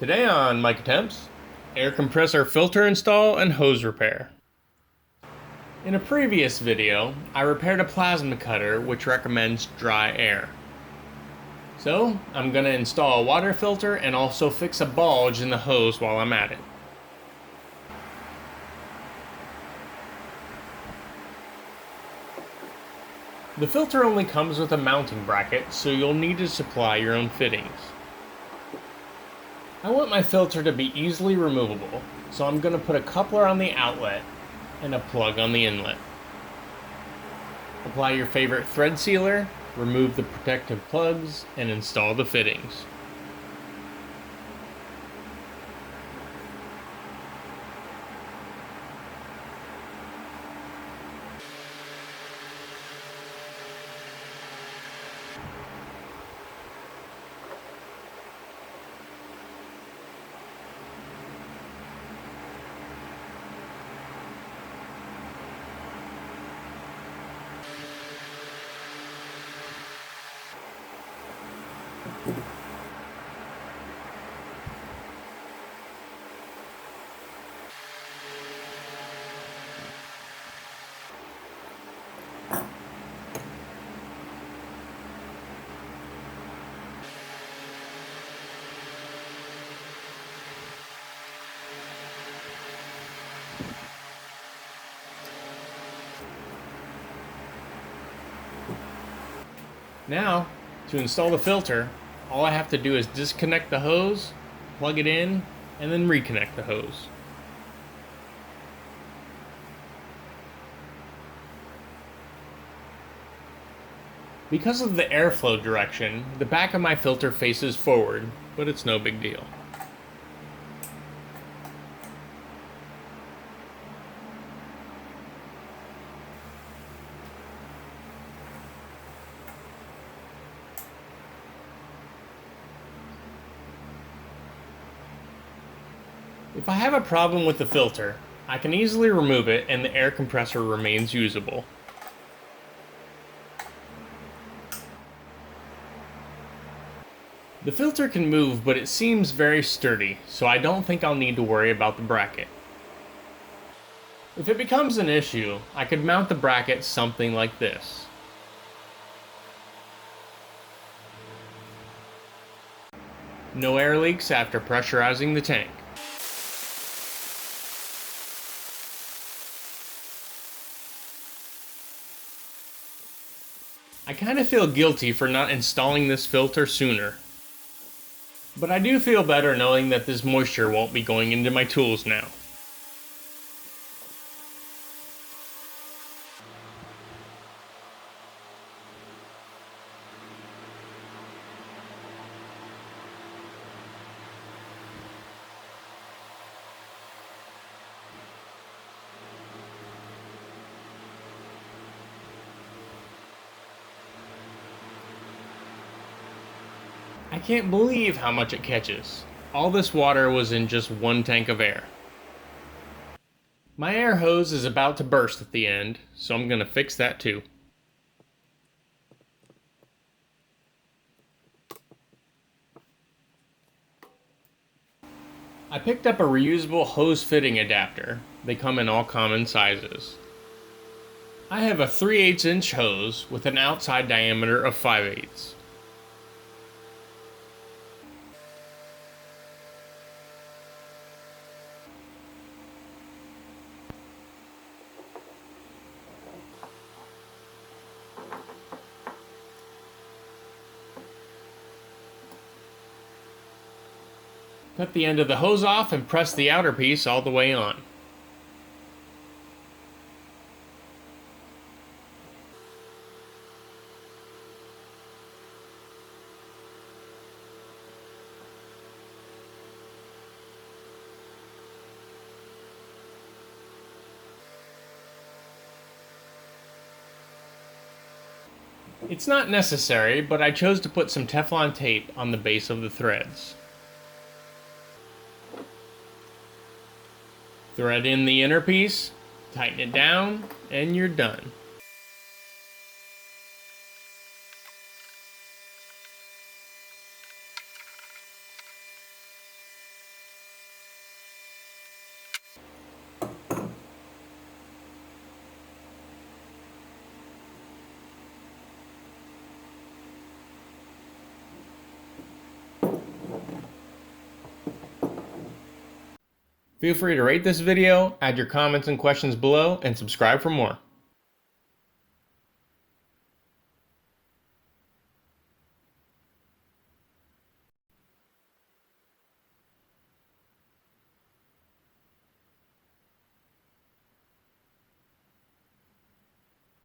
Today on Mike Attempts, air compressor filter install and hose repair. In a previous video, I repaired a plasma cutter which recommends dry air. So, I'm going to install a water filter and also fix a bulge in the hose while I'm at it. The filter only comes with a mounting bracket, so you'll need to supply your own fittings. I want my filter to be easily removable, so I'm going to put a coupler on the outlet and a plug on the inlet. Apply your favorite thread sealer, remove the protective plugs, and install the fittings. Now, to install the filter, all I have to do is disconnect the hose, plug it in, and then reconnect the hose. Because of the airflow direction, the back of my filter faces forward, but it's no big deal. If I have a problem with the filter, I can easily remove it and the air compressor remains usable. The filter can move, but it seems very sturdy, so I don't think I'll need to worry about the bracket. If it becomes an issue, I could mount the bracket something like this. No air leaks after pressurizing the tank. I kind of feel guilty for not installing this filter sooner. But I do feel better knowing that this moisture won't be going into my tools now. I can't believe how much it catches. All this water was in just one tank of air. My air hose is about to burst at the end, so I'm going to fix that too. I picked up a reusable hose fitting adapter. They come in all common sizes. I have a 3/8 inch hose with an outside diameter of 5/8. Cut the end of the hose off and press the outer piece all the way on. It's not necessary, but I chose to put some Teflon tape on the base of the threads. Thread in the inner piece, tighten it down, and you're done. Feel free to rate this video, add your comments and questions below, and subscribe for more.